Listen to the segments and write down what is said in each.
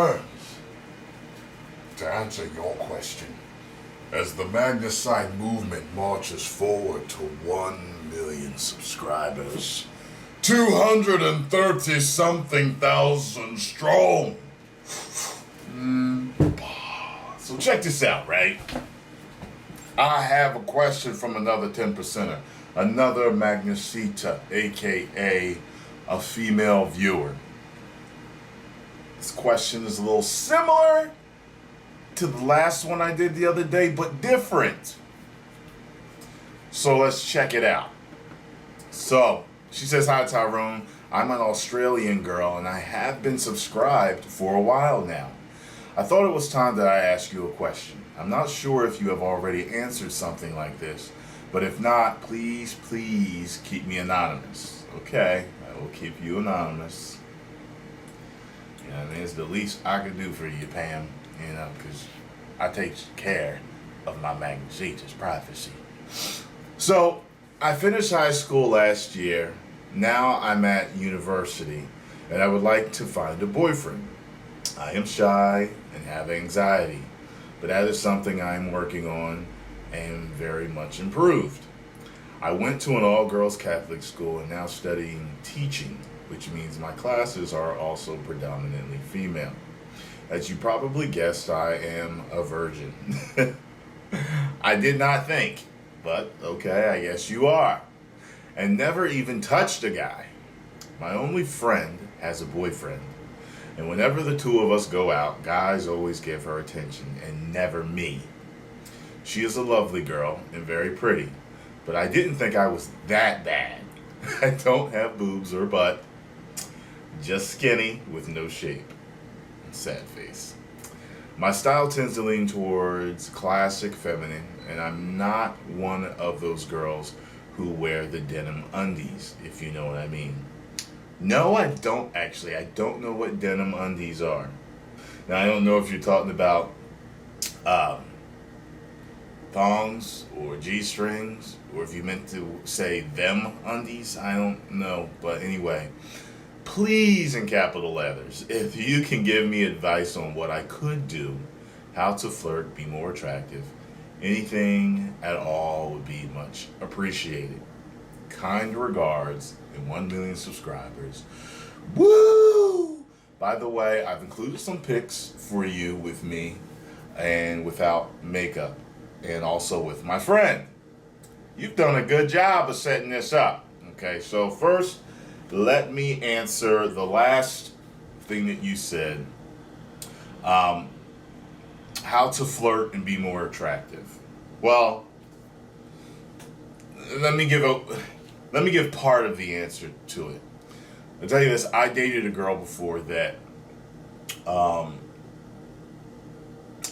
terms, to answer your question, as the Magnus side movement marches forward to 1 million subscribers, 230 something thousand strong. So check this out, right? I have a question from another 10%er, another Magnusita, aka a female viewer. This question is a little similar to the last one I did the other day, but different. So let's check it out. So she says, "Hi Tyrone, I'm an Australian girl and I have been subscribed for a while now. I thought it was time that I ask you a question. I'm not sure if you have already answered something like this, but if not, please keep me anonymous." Okay, I will keep you anonymous. You know what I mean? It's the least I could do for you, Pam, you know, because I take care of my Magnusita's privacy. So, I finished high school last year. Now I'm at university, and I would like to find a boyfriend. I am shy and have anxiety, but that is something I am working on and very much improved. I went to an all-girls Catholic school and now studying teaching, which means my classes are also predominantly female. As you probably guessed, I am a virgin. I did not think, but okay, I guess you are. And never even touched a guy. My only friend has a boyfriend. And whenever the two of us go out, guys always give her attention and never me. She is a lovely girl and very pretty, but I didn't think I was that bad. I don't have boobs or butt, just skinny with no shape. Sad face. My style tends to lean towards classic feminine, and I'm not one of those girls who wear the denim undies, if you know what I mean. No, I don't actually. I don't know what denim undies are. Now, I don't know if you're talking about thongs or G-strings, or if you meant to say them undies. I don't know. But anyway, please, in capital letters, if you can give me advice on what I could do, how to flirt, be more attractive, anything at all would be much appreciated. Kind regards, and 1 million subscribers. Woo! By the way, I've included some pics for you with me and without makeup, and also with my friend. You've done a good job of setting this up. Okay, so first, let me answer the last thing that you said. How to flirt and be more attractive. Well, let me give part of the answer to it. I'll tell you this, I dated a girl before that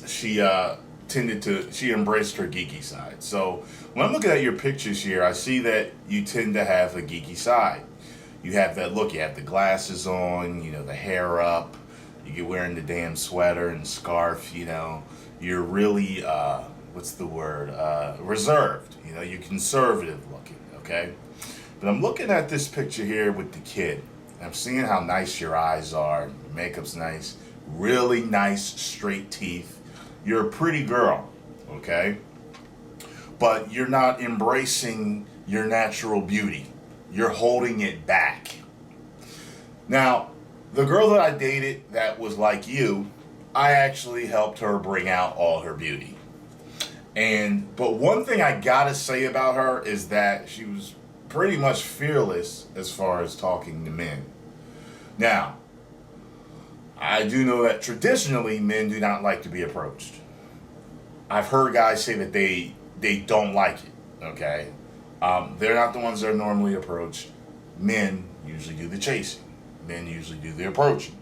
she embraced her geeky side. So when I'm looking at your pictures here, I see that you tend to have a geeky side. You have that look, you have the glasses on, you know, the hair up, you get wearing the damn sweater and scarf, you know. You're really, reserved. You know, you're conservative looking, okay? But I'm looking at this picture here with the kid. I'm seeing how nice your eyes are, your makeup's nice, really nice straight teeth. You're a pretty girl, okay? But you're not embracing your natural beauty. You're holding it back. Now, the girl that I dated that was like you, I actually helped her bring out all her beauty. But one thing I gotta say about her is that she was pretty much fearless as far as talking to men. Now, I do know that traditionally men do not like to be approached. I've heard guys say that they don't like it, okay? They're not the ones that are normally approached. Men usually do the chasing. Men usually do the approaching.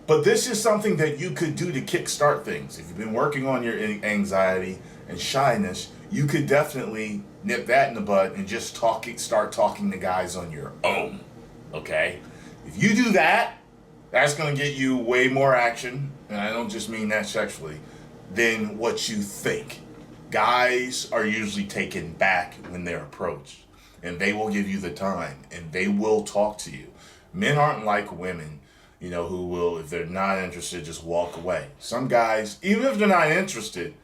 But this is something that you could do to kickstart things. If you've been working on your anxiety and shyness, you could definitely nip that in the bud and just start talking to guys on your own, okay? If you do that, that's going to get you way more action, and I don't just mean that sexually, than what you think. Guys are usually taken back when they're approached, and they will give you the time, and they will talk to you. Men aren't like women. who will, if they're not interested, just walk away. Some guys, even if they're not interested,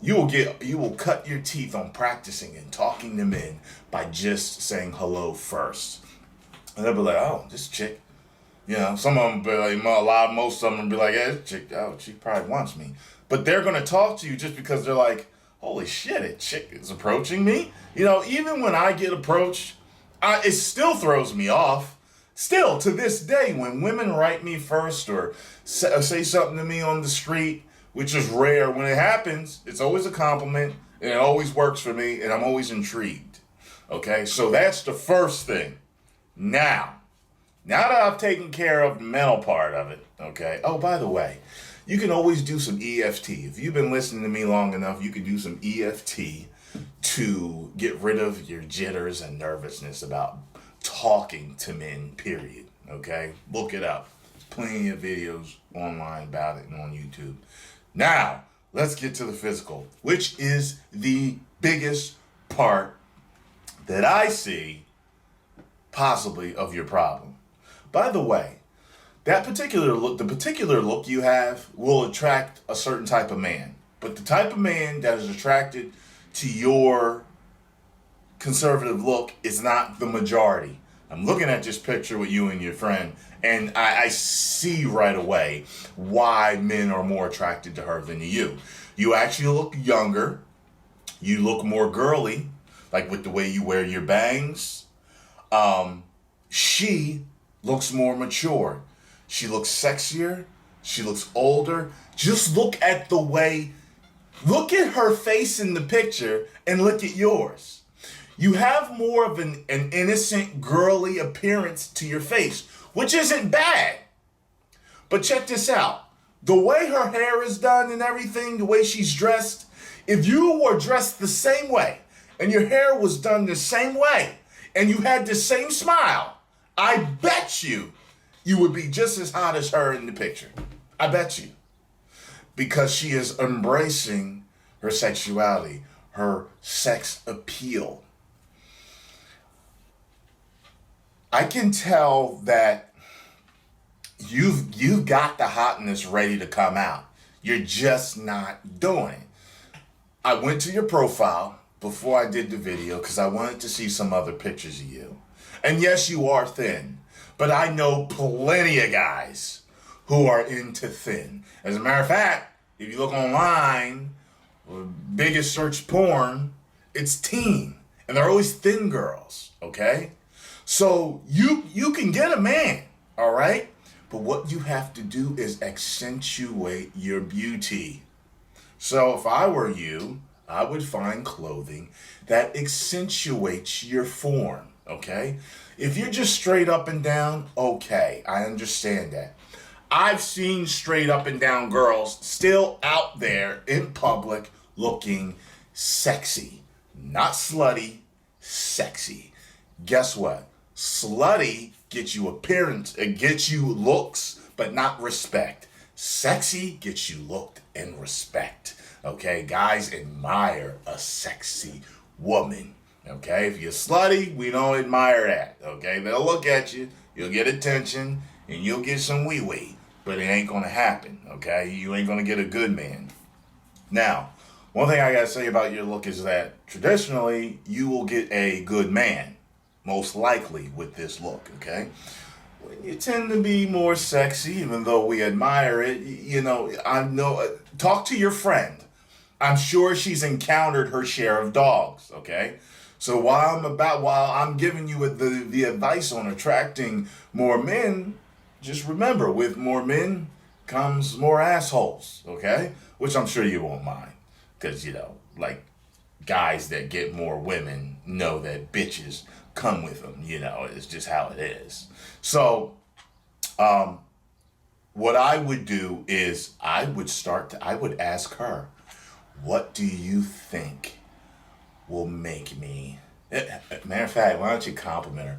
you will cut your teeth on practicing and talking them in by just saying hello first. And they'll be like, oh, this chick. Some of them be like, most of them will be like, yeah, this chick, oh, she probably wants me. But they're going to talk to you just because they're like, holy shit, a chick is approaching me. Even when I get approached, it still throws me off. Still, to this day, when women write me first or say something to me on the street, which is rare, when it happens, it's always a compliment, and it always works for me, and I'm always intrigued. Okay, so that's the first thing. Now that I've taken care of the mental part of it, okay, oh, by the way, you can always do some EFT. If you've been listening to me long enough, you can do some EFT to get rid of your jitters and nervousness about talking to men, period. Okay? Look it up. There's plenty of videos online about it and on YouTube. Now, let's get to the physical, which is the biggest part that I see possibly of your problem. By the way, the particular look you have will attract a certain type of man. But the type of man that is attracted to your conservative look is not the majority. I'm looking at this picture with you and your friend, and I see right away why men are more attracted to her than to you. You actually look younger. You look more girly, like with the way you wear your bangs. She looks more mature. She looks sexier. She looks older. Just look at her face in the picture and look at yours. You have more of an innocent, girly appearance to your face, which isn't bad. But check this out. The way her hair is done and everything, the way she's dressed, if you were dressed the same way and your hair was done the same way and you had the same smile, I bet you would be just as hot as her in the picture. I bet you. Because she is embracing her sexuality, her sex appeal. I can tell that you've got the hotness ready to come out. You're just not doing it. I went to your profile before I did the video because I wanted to see some other pictures of you. And yes, you are thin, but I know plenty of guys who are into thin. As a matter of fact, if you look online, biggest search porn, it's teen. And they're always thin girls, okay? So you can get a man, all right? But what you have to do is accentuate your beauty. So if I were you, I would find clothing that accentuates your form, okay? If you're just straight up and down, okay, I understand that. I've seen straight up and down girls still out there in public looking sexy. Not slutty, sexy. Guess what? Slutty gets you appearance, it gets you looks, but not respect. Sexy gets you looked and respect. Okay, guys admire a sexy woman. Okay, if you're slutty, we don't admire that. Okay, they'll look at you, you'll get attention, and you'll get some wee-wee, but it ain't gonna happen. Okay, you ain't gonna get a good man. Now, one thing I gotta say about your look is that traditionally you will get a good man, most likely with this look. Okay, you tend to be more sexy, even though we admire it. Talk to your friend. I'm sure she's encountered her share of dogs, okay? So while I'm giving you the advice on attracting more men, just remember, with more men comes more assholes, okay? Which I'm sure you won't mind. Because, like guys that get more women know that bitches come with them, it's just how it is. So, what I would do is I would ask her, what do you think will make me... Matter of fact, why don't you compliment her?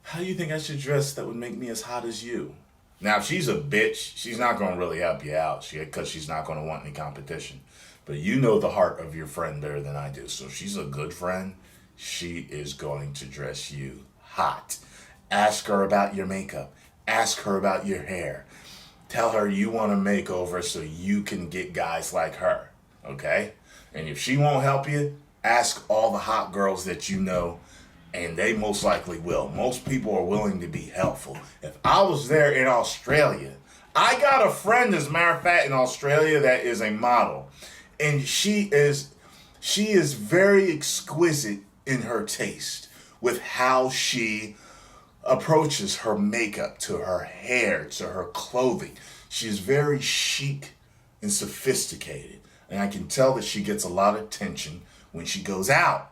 How do you think I should dress that would make me as hot as you? Now, if she's a bitch, she's not going to really help you out because she's not going to want any competition. But you know the heart of your friend better than I do. So if she's a good friend, she is going to dress you hot. Ask her about your makeup. Ask her about your hair. Tell her you want a makeover so you can get guys like her, okay? And if she won't help you, ask all the hot girls that you know, and they most likely will. Most people are willing to be helpful. If I was there in Australia, I got a friend, as a matter of fact, in Australia that is a model, and she is very exquisite in her taste with how she approaches her makeup, to her hair, to her clothing. She is very chic and sophisticated, and I can tell that she gets a lot of attention when she goes out.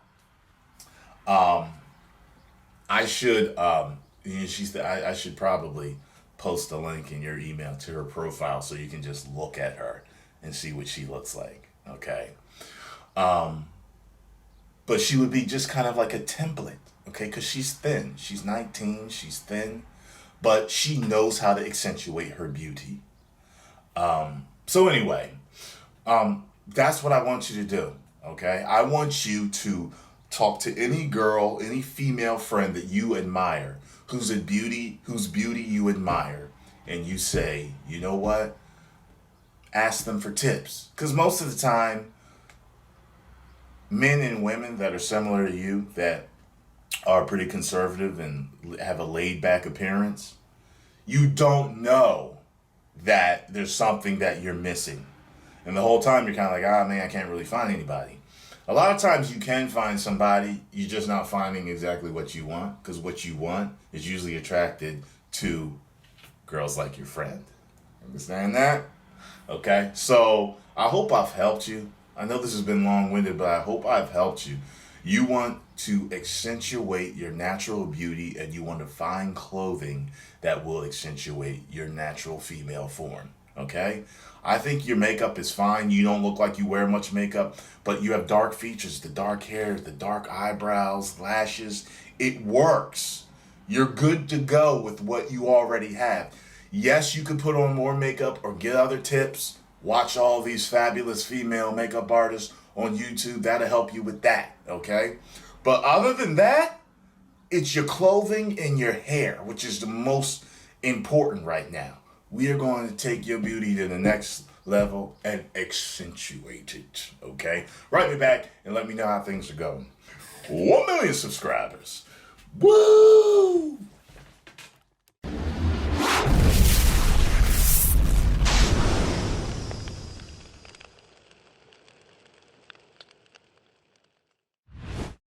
I should, I should probably post a link in your email to her profile so you can just look at her and see what she looks like. Okay. But she would be just kind of like a template, okay? Because she's thin. She's 19, she's thin, but she knows how to accentuate her beauty. So anyway, that's what I want you to do, okay? I want you to talk to any girl, any female friend that you admire, whose beauty you admire, and you say, you know what? Ask them for tips. Because most of the time, men and women that are similar to you, that are pretty conservative and have a laid back appearance, you don't know that there's something that you're missing. And the whole time you're kind of like, ah, man, I can't really find anybody. A lot of times you can find somebody, you're just not finding exactly what you want, because what you want is usually attracted to girls like your friend. Understand that? Okay, so I hope I've helped you. I know this has been long-winded, but I hope I've helped you. You want to accentuate your natural beauty, and you want to find clothing that will accentuate your natural female form, okay? I think your makeup is fine. You don't look like you wear much makeup, but you have dark features, the dark hair, the dark eyebrows, lashes. It works. You're good to go with what you already have. Yes, you could put on more makeup or get other tips. Watch all these fabulous female makeup artists on YouTube. That'll help you with that, okay? But other than that, it's your clothing and your hair, which is the most important right now. We are going to take your beauty to the next level and accentuate it, okay? Write me back and let me know how things are going. 1 million subscribers. Woo!